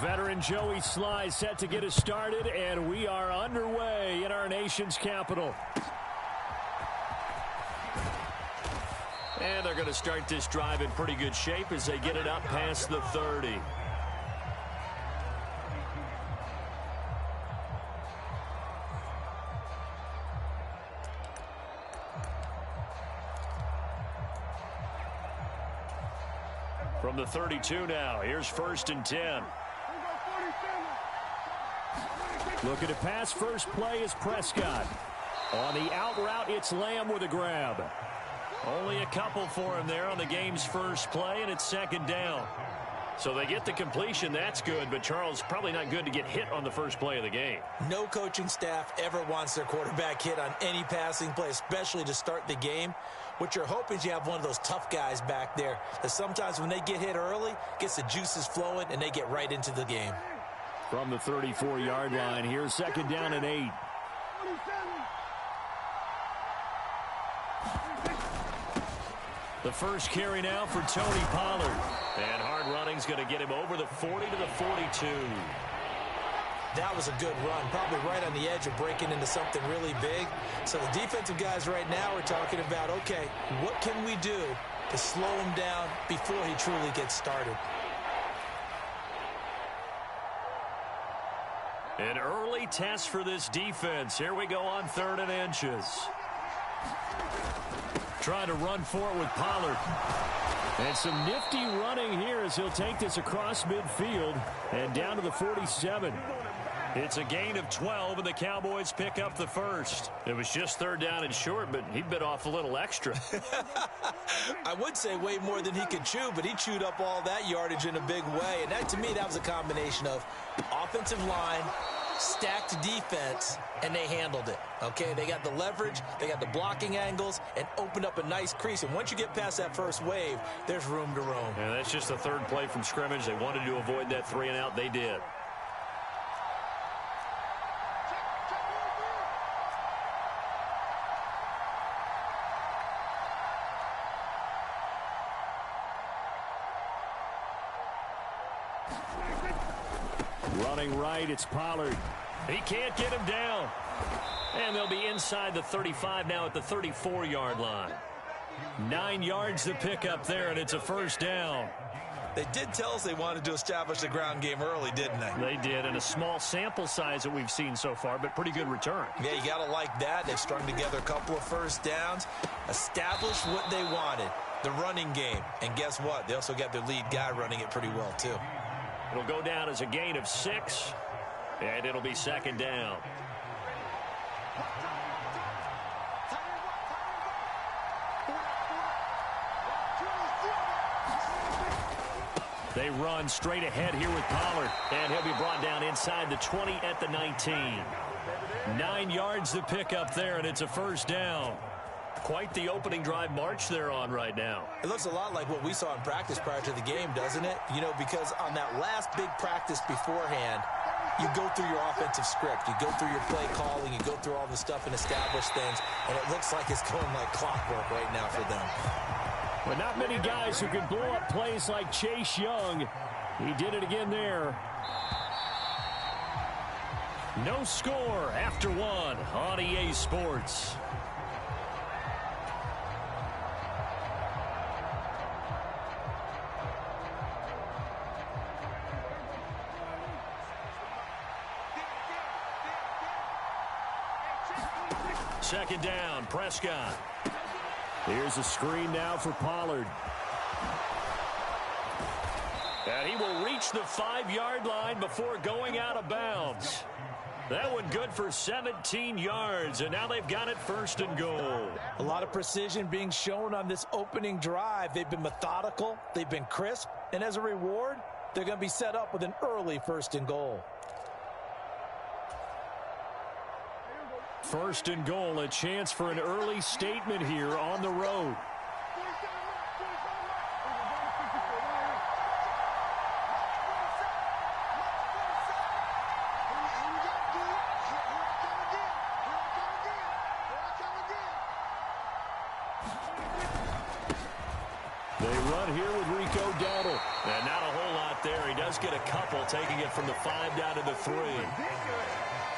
Veteran Joey Sly set to get us started, and we are underway in our nation's capital. And they're going to start this drive in pretty good shape as they get it up past the 30. From the 32 now, here's 1st and 10. Looking to pass, first play is Prescott. On the out route, it's Lamb with a grab. Only a couple for him there on the game's first play, and it's 2nd down. So they get the completion, that's good, but Charles, probably not good to get hit on the first play of the game. No coaching staff ever wants their quarterback hit on any passing play, especially to start the game. What you're hoping is you have one of those tough guys back there that sometimes when they get hit early, gets the juices flowing, and they get right into the game. From the 34-yard line, here's 2nd down and 8. The first carry now for Tony Pollard. And hard running's going to get him over the 40 to the 42. That was a good run, probably right on the edge of breaking into something really big. So the defensive guys right now are talking about, okay, what can we do to slow him down before he truly gets started? An early test for this defense. Here we go on 3rd and inches. Trying to run for it with Pollard. And some nifty running here as he'll take this across midfield and down to the 47. It's a gain of 12, and the Cowboys pick up the first. It was just 3rd down and short, but he bit off a little extra. I would say way more than he could chew, but he chewed up all that yardage in a big way. And that, to me, that was a combination of offensive line, stacked defense, and they handled it. Okay, they got the leverage, they got the blocking angles, and opened up a nice crease. And once you get past that first wave, there's room to roam. And that's just the 3rd play from scrimmage. They wanted to avoid that 3 and out. They did. Running right, it's Pollard. He can't get him down. And they'll be inside the 35 now at the 34-yard line. 9 yards to pick up there, and it's a 1st down. They did tell us they wanted to establish the ground game early, didn't they? They did, and a small sample size that we've seen so far, but pretty good return. Yeah, you got to like that. They've strung together a couple of 1st downs, established what they wanted, the running game. And guess what? They also got their lead guy running it pretty well, too. It'll go down as a gain of 6, and it'll be 2nd down. They run straight ahead here with Pollard. And he'll be brought down inside the 20 at the 19. 9 yards to pick up there, and it's a 1st down. Quite the opening drive march they're on right now. It looks a lot like what we saw in practice prior to the game, doesn't it? You know, because on that last big practice beforehand, you go through your offensive script. You go through your play calling. You go through all the stuff and establish things. And it looks like it's going like clockwork right now for them. But not many guys who can blow up plays like Chase Young. He did it again there. No score after 1 on EA Sports. Second down, Prescott. Here's a screen now for Pollard. And he will reach the 5-yard line before going out of bounds. That one good for 17 yards, and now they've got it 1st and goal. A lot of precision being shown on this opening drive. They've been methodical, they've been crisp, and as a reward, they're going to be set up with an early 1st and goal. 1st and goal, a chance for an early statement here on the road. does get a couple, taking it from the 5 down to the 3.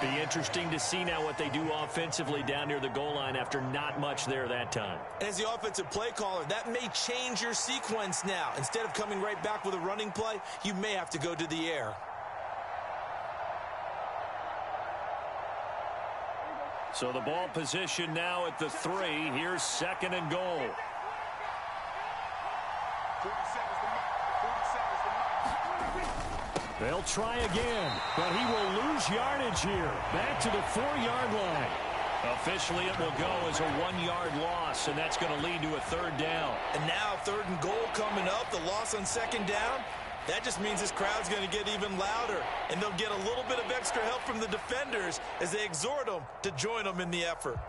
Be interesting to see now what they do offensively down near the goal line after not much there that time. And as the offensive play caller, that may change your sequence now. Instead of coming right back with a running play, you may have to go to the air. So the ball position now at the 3. Here's 2nd and goal. They'll try again, but he will lose yardage here. Back to the 4-yard line. Officially, it will go as a 1-yard loss, and that's going to lead to a 3rd down. And now 3rd and goal coming up, the loss on 2nd down. That just means this crowd's going to get even louder, and they'll get a little bit of extra help from the defenders as they exhort them to join them in the effort.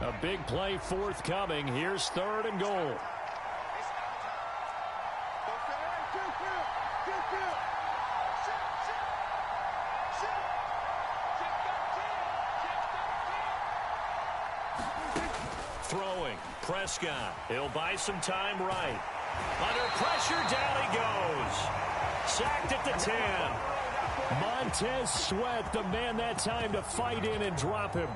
A big play forthcoming. Here's 3rd and goal. Throwing, Prescott. He'll buy some time right. Under pressure, down he goes. Sacked at the 10. Montez Sweat, the man that time to fight in and drop him.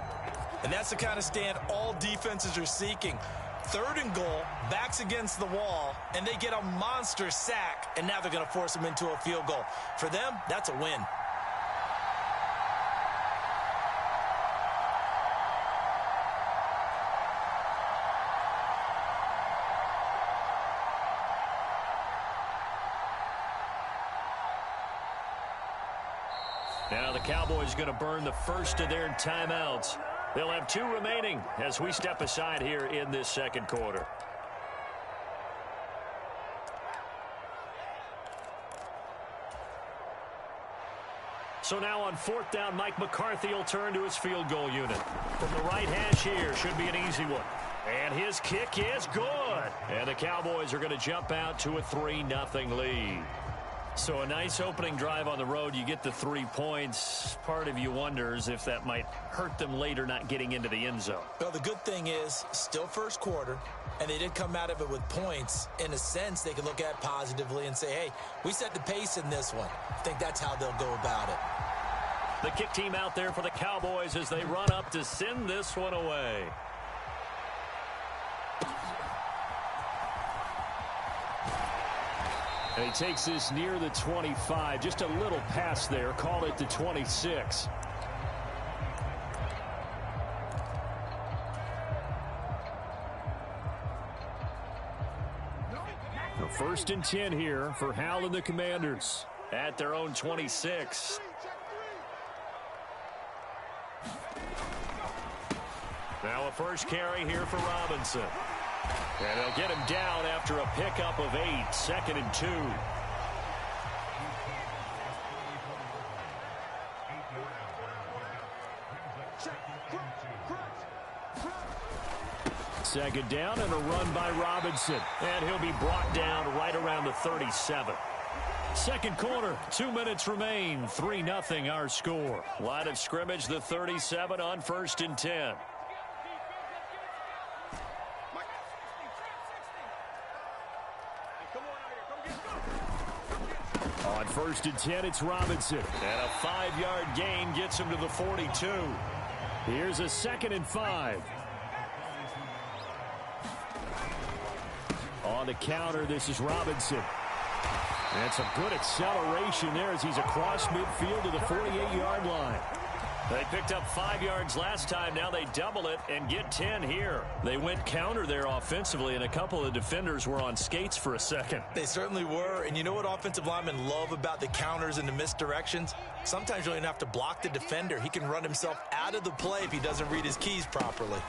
And that's the kind of stand all defenses are seeking. 3rd and goal, backs against the wall, and they get a monster sack, and now they're going to force them into a field goal. For them, that's a win. Now the Cowboys going to burn the first of their timeouts. They'll have 2 remaining as we step aside here in this 2nd quarter. So now on 4th down, Mike McCarthy will turn to his field goal unit. From the right hash here, should be an easy one. And his kick is good. And the Cowboys are going to jump out to a 3-0 lead. So a nice opening drive on the road. You get the 3 points. Part of you wonders if that might hurt them later not getting into the end zone. Well, the good thing is still first quarter, and they did come out of it with points. In a sense, they can look at it positively and say, hey, we set the pace in this one. I think that's how they'll go about it. The kick team out there for the Cowboys as they run up to send this one away. And he takes this near the 25. Just a little pass there. Call it the 26. The 1st and 10 here for Hal and the Commanders. At their own 26. Now a first carry here for Robinson. And they'll get him down after a pickup of 8. 2nd and 2. Second down and a run by Robinson. And he'll be brought down right around the 37. 2nd quarter, 2 minutes remain. 3-0 our score. Line of scrimmage, the 37 on 1st and 10. On 1st and 10, it's Robinson. And a 5-yard gain gets him to the 42. Here's a 2nd and 5. On the counter, this is Robinson. And some good acceleration there as he's across midfield to the 48-yard line. They picked up 5 yards last time. Now they double it and get 10 here. They went counter there offensively, and a couple of defenders were on skates for a second. They certainly were. And you know what offensive linemen love about the counters and the misdirections? Sometimes you don't even have to block the defender. He can run himself out of the play if he doesn't read his keys properly.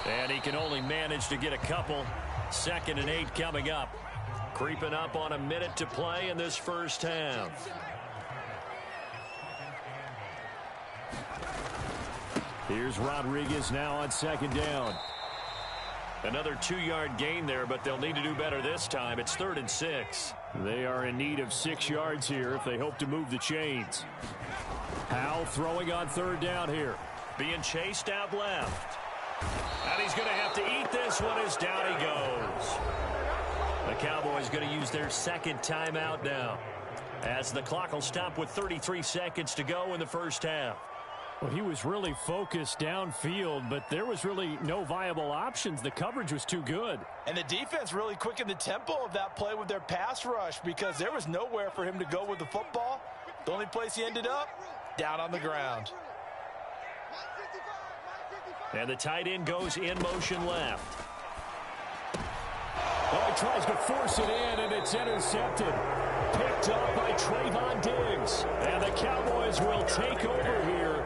And he can only manage to get a couple. 2nd and 8 coming up. Creeping up on a minute to play in this first half. Here's Rodriguez now on 2nd down. Another 2-yard gain there, but they'll need to do better this time. It's 3rd and 6. They are in need of 6 yards here if they hope to move the chains. Hal throwing on 3rd down here. Being chased out left. And he's going to have to eat this one as down he goes. The Cowboys going to use their second timeout now, as the clock will stop with 33 seconds to go in the first half. Well, he was really focused downfield, but there was really no viable options. The coverage was too good. And the defense really quickened the tempo of that play with their pass rush, because there was nowhere for him to go with the football. The only place he ended up, down on the ground. And the tight end goes in motion left. Oh, he tries to force it in, and it's intercepted. Picked up by Trayvon Diggs. And the Cowboys will take over here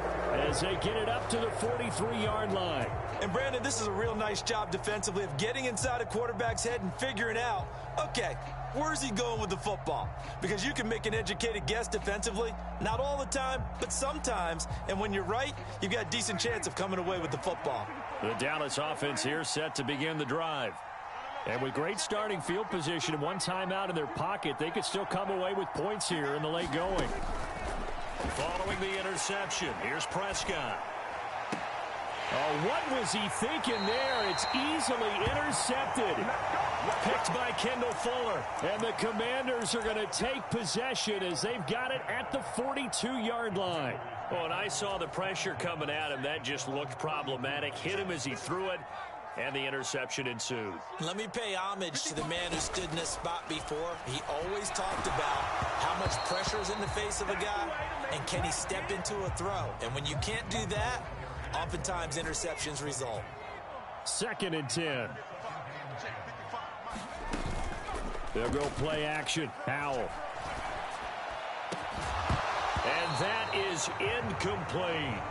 as they get it up to the 43-yard line. And, Brandon, this is a real nice job defensively of getting inside a quarterback's head and figuring out, okay, where's he going with the football? Because you can make an educated guess defensively, not all the time, but sometimes. And when you're right, you've got a decent chance of coming away with the football. The Dallas offense here set to begin the drive. And with great starting field position and one timeout in their pocket, they could still come away with points here in the late going. Following the interception, here's Prescott. Oh, what was he thinking there? It's easily intercepted. Picked by Kendall Fuller. And the Commanders are going to take possession as they've got it at the 42-yard line. Oh, and I saw the pressure coming at him. That just looked problematic. Hit him as he threw it, and the interception ensued. Let me pay homage to the man who stood in this spot before. He always talked about how much pressure is in the face of a guy, and can he step into a throw? And when you can't do that, oftentimes interceptions result. 2nd and 10. They'll go play action. Howell. And that is incomplete.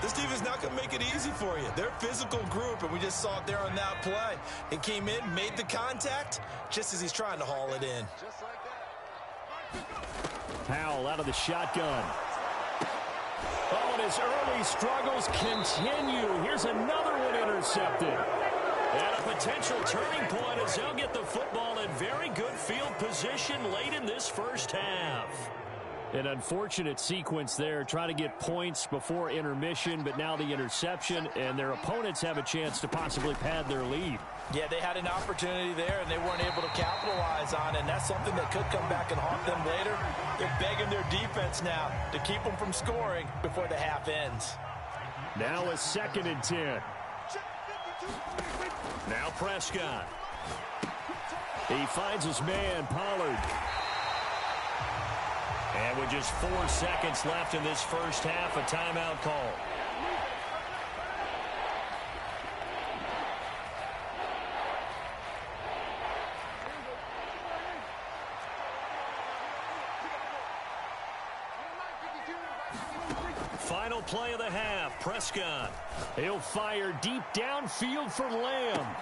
This team is not going to make it easy for you. They're a physical group, and we just saw it there on that play. It came in, made the contact, just as he's trying to haul it in. Howell out of the shotgun. Oh, and his early struggles continue. Here's another one intercepted. And a potential turning point as they'll get the football in very good field position late in this first half. An unfortunate sequence there, trying to get points before intermission, but now the interception, and their opponents have a chance to possibly pad their lead. Yeah, they had an opportunity there, and they weren't able to capitalize on it, and that's something that could come back and haunt them later. They're begging their defense now to keep them from scoring before the half ends. Now a 2nd and 10. Now Prescott. He finds his man, Pollard. And with just 4 seconds left in this first half, a timeout call. Final play of the half, Prescott. He'll fire deep downfield for Lamb.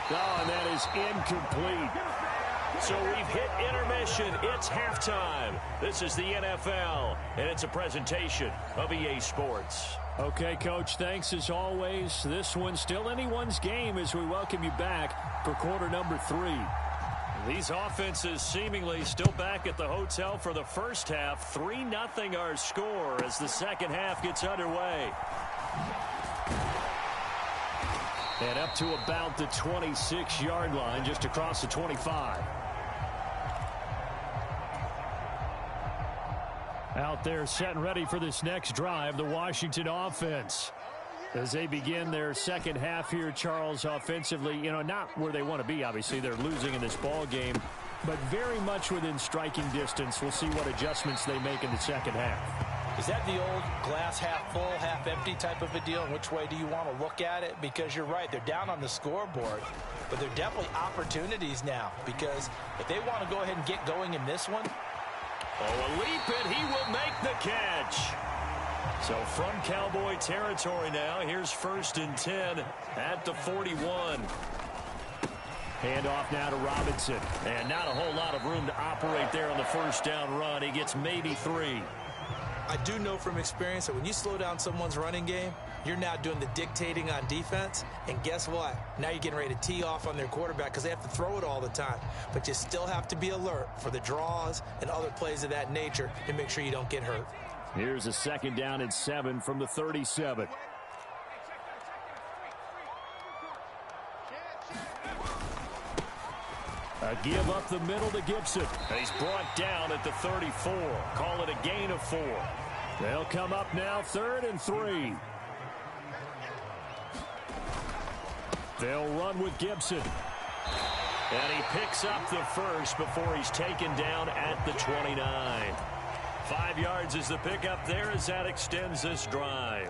Oh, and that is incomplete. So we've hit intermission. It's halftime. This is the NFL, and it's a presentation of EA Sports. Okay, Coach, thanks as always. This one's still anyone's game as we welcome you back for quarter number 3. These offenses seemingly still back at the hotel for the first half. 3-0 our score as the second half gets underway. And up to about the 26-yard line, just across the 25. Out there set and ready for this next drive, the Washington offense. As they begin their second half here, Charles, offensively, not where they want to be, obviously. They're losing in this ball game, but very much within striking distance. We'll see what adjustments they make in the second half. Is that the old glass half full, half empty type of a deal? And which way do you want to look at it? Because you're right, they're down on the scoreboard, but they're definitely opportunities now. Because if they want to go ahead and get going in this one. Oh, a leap, and he will make the catch. So from Cowboy territory now, here's 1st and 10 at the 41. Handoff now to Robinson. And not a whole lot of room to operate there on the first down run. He gets maybe 3. I do know from experience that when you slow down someone's running game, you're now doing the dictating on defense. And guess what? Now you're getting ready to tee off on their quarterback because they have to throw it all the time. But you still have to be alert for the draws and other plays of that nature to make sure you don't get hurt. Here's a 2nd down and 7 from the 37. A give up the middle to Gibson. And he's brought down at the 34. Call it a gain of 4. They'll come up now 3rd and 3. They'll run with Gibson. And he picks up the first before he's taken down at the 29. 5 yards is the pickup there as that extends this drive.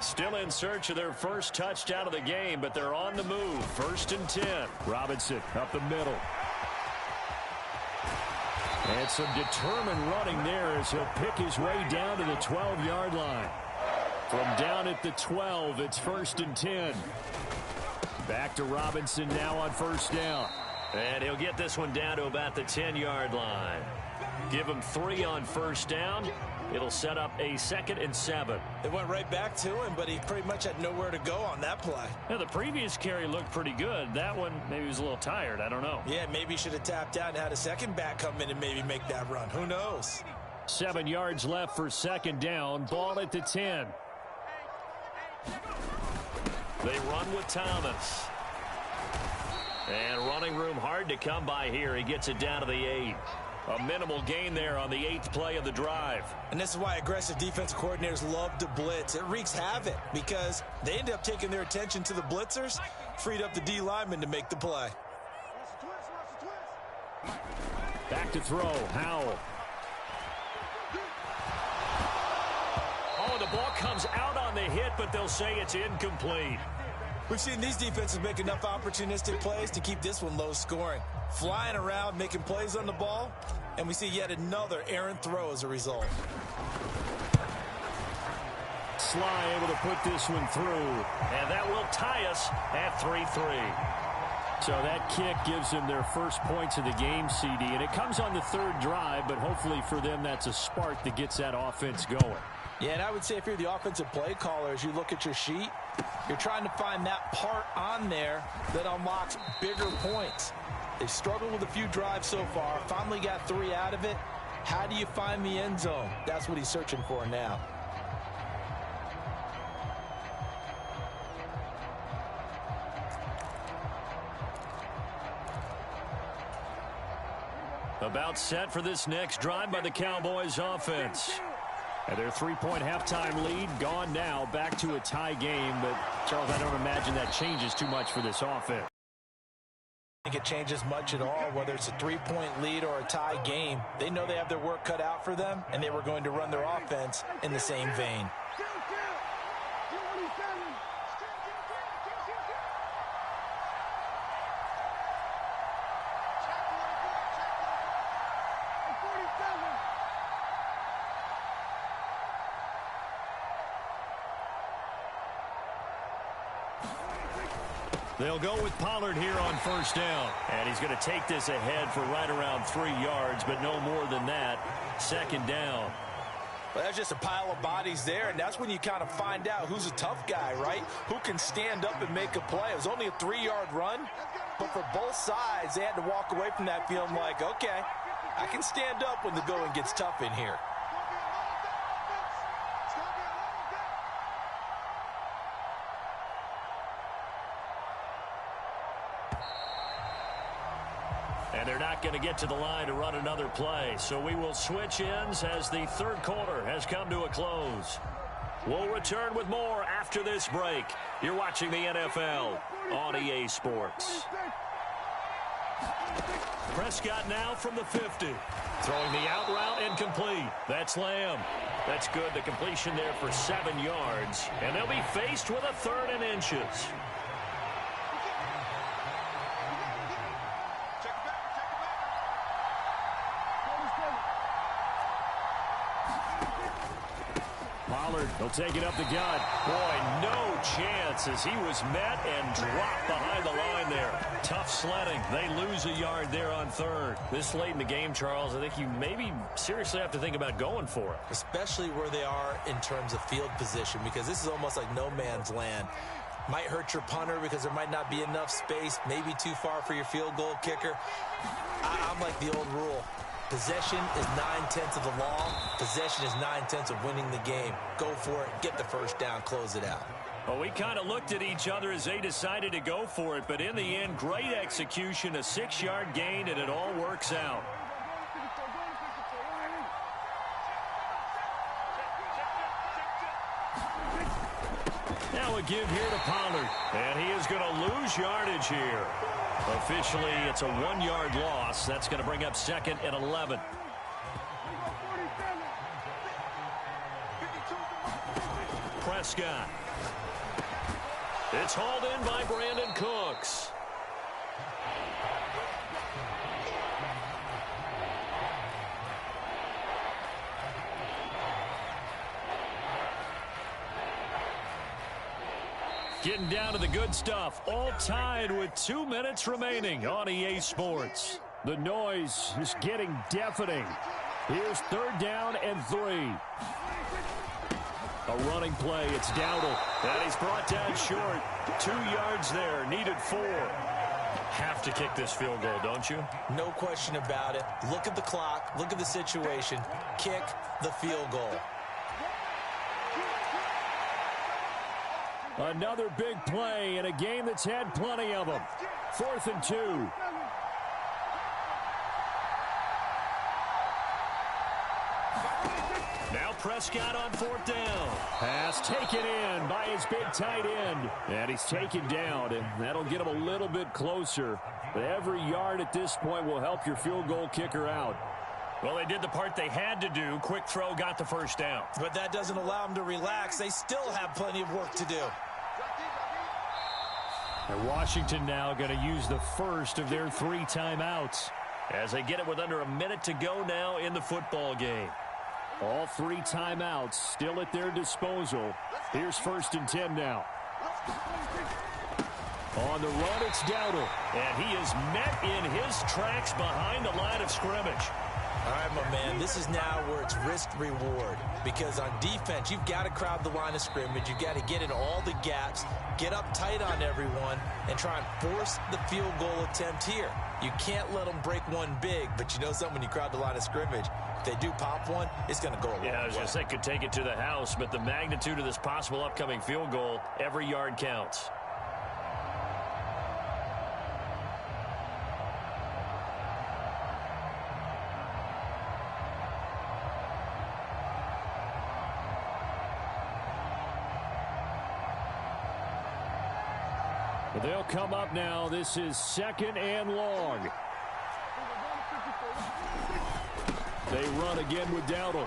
Still in search of their first touchdown of the game, but they're on the move. 1st and 10. Robinson up the middle. And some determined running there as he'll pick his way down to the 12-yard line. From down at the 12, it's 1st and 10. Back to Robinson now on 1st down. And he'll get this one down to about the 10-yard line. Give him 3 on 1st down. It'll set up a 2nd and 7. It went right back to him, but he pretty much had nowhere to go on that play. Yeah, the previous carry looked pretty good. That one, maybe he was a little tired. I don't know. Yeah, maybe he should have tapped out and had a second back come in and maybe make that run. Who knows? 7 yards left for 2nd down. Ball at the 10. They run with Thomas. And running room hard to come by here. He gets it down to the 8. A minimal gain there on the 8th play of the drive. And this is why aggressive defensive coordinators love to blitz. It wreaks havoc because they end up taking their attention to the blitzers, freed up the D lineman to make the play. Back to throw, Howell. Oh, the ball comes out on the hit, but they'll say it's incomplete. We've seen these defenses make enough opportunistic plays to keep this one low scoring. Flying around, making plays on the ball, and we see yet another errant throw as a result. Sly able to put this one through. And that will tie us at 3-3. So that kick gives them their first points of the game, CD. And it comes on the 3rd drive, but hopefully for them that's a spark that gets that offense going. Yeah, and I would say if you're the offensive play caller, as you look at your sheet, you're trying to find that part on there that unlocks bigger points. They've struggled with a few drives so far, finally got 3 out of it. How do you find the end zone? That's what he's searching for now. About set for this next drive by the Cowboys offense. And their 3-point halftime lead gone now, back to a tie game. But, Charles, I don't imagine that changes too much for this offense. I think it changes much at all, whether it's a 3-point lead or a tie game. They know they have their work cut out for them, and they were going to run their offense in the same vein. They'll go with Pollard here on 1st down. And he's going to take this ahead for right around 3 yards, but no more than that. 2nd down. Well, that's just a pile of bodies there, and that's when you kind of find out who's a tough guy, right? Who can stand up and make a play. It was only a 3-yard run, but for both sides, they had to walk away from that feeling like, okay, I can stand up when the going gets tough in here. And they're not going to get to the line to run another play. So we will switch ends as the 3rd quarter has come to a close. We'll return with more after this break. You're watching the NFL on EA Sports. Prescott now from the 50. Throwing the out route incomplete. That's Lamb. That's good. The completion there for 7 yards. And they'll be faced with a 3rd and inches. He'll take it up the gut. Boy, no chance as he was met and dropped behind the line there. Tough sledding. They lose a yard there on 3rd. This late in the game, Charles, I think you maybe seriously have to think about going for it. Especially where they are in terms of field position, because this is almost like no man's land. Might hurt your punter because there might not be enough space, maybe too far for your field goal kicker. I'm like the old rule. Possession is 9/10 of the law. Possession is 9/10 of winning the game. Go for it. Get the 1st down. Close it out. Well, we kind of looked at each other as they decided to go for it, but in the end, great execution, a 6-yard gain, and it all works out. Now a give here to Pollard, and he is going to lose yardage here. Officially, it's a 1-yard loss. That's going to bring up 2nd and 11. Prescott. It's hauled in by Brandon Cooks. Getting down to the good stuff. All tied with 2 minutes remaining on EA Sports. The noise is getting deafening. Here's 3rd down and 3. A running play. It's Dowdle. And he's brought down short. 2 yards there. Needed 4. Have to kick this field goal, don't you? No question about it. Look at the clock. Look at the situation. Kick the field goal. Another big play in a game that's had plenty of them. 4th and 2. Now Prescott on 4th down. Pass taken in by his big tight end. And he's taken down, and that'll get him a little bit closer. But every yard at this point will help your field goal kicker out. Well, they did the part they had to do. Quick throw got the 1st down. But that doesn't allow them to relax. They still have plenty of work to do. And Washington now going to use the first of their 3 timeouts. As they get it with under a minute to go now in the football game. All 3 timeouts still at their disposal. Here's 1st and 10 now. On the run, it's Dowdle. And he is met in his tracks behind the line of scrimmage. All right, my man, this is now where it's risk-reward. Because on defense, you've got to crowd the line of scrimmage. You've got to get in all the gaps, get up tight on everyone, and try and force the field goal attempt here. You can't let them break one big, but you know something, when you crowd the line of scrimmage, if they do pop one, it's going to go a long way. Yeah, I was going to say could take it to the house, but the magnitude of this possible upcoming field goal, every yard counts. They'll come up now. This is 2nd and long. They run again with Dowdle.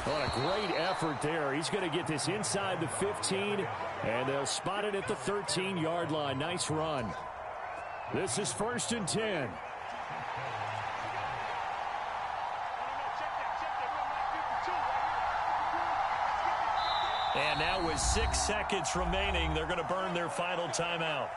What a great effort there. He's going to get this inside the 15, and they'll spot it at the 13-yard line. Nice run. This is 1st and 10. And now with 6 seconds remaining, they're going to burn their final timeout.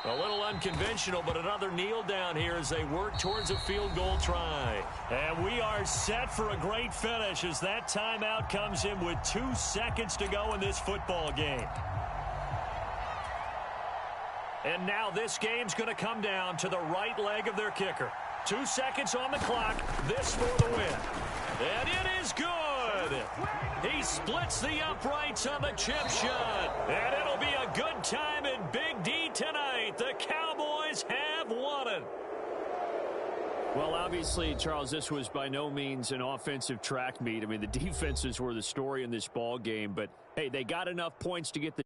A little unconventional, but another kneel down here as they work towards a field goal try. And we are set for a great finish as that timeout comes in with 2 seconds to go in this football game. And now this game's going to come down to the right leg of their kicker. 2 seconds on the clock. This for the win. And it is good. He splits the uprights on the chip shot. And it'll be a good time in Big D tonight. The Cowboys have won it. Well, obviously, Charles, this was by no means an offensive track meet. I mean, the defenses were the story in this ball game. But, hey, they got enough points to get the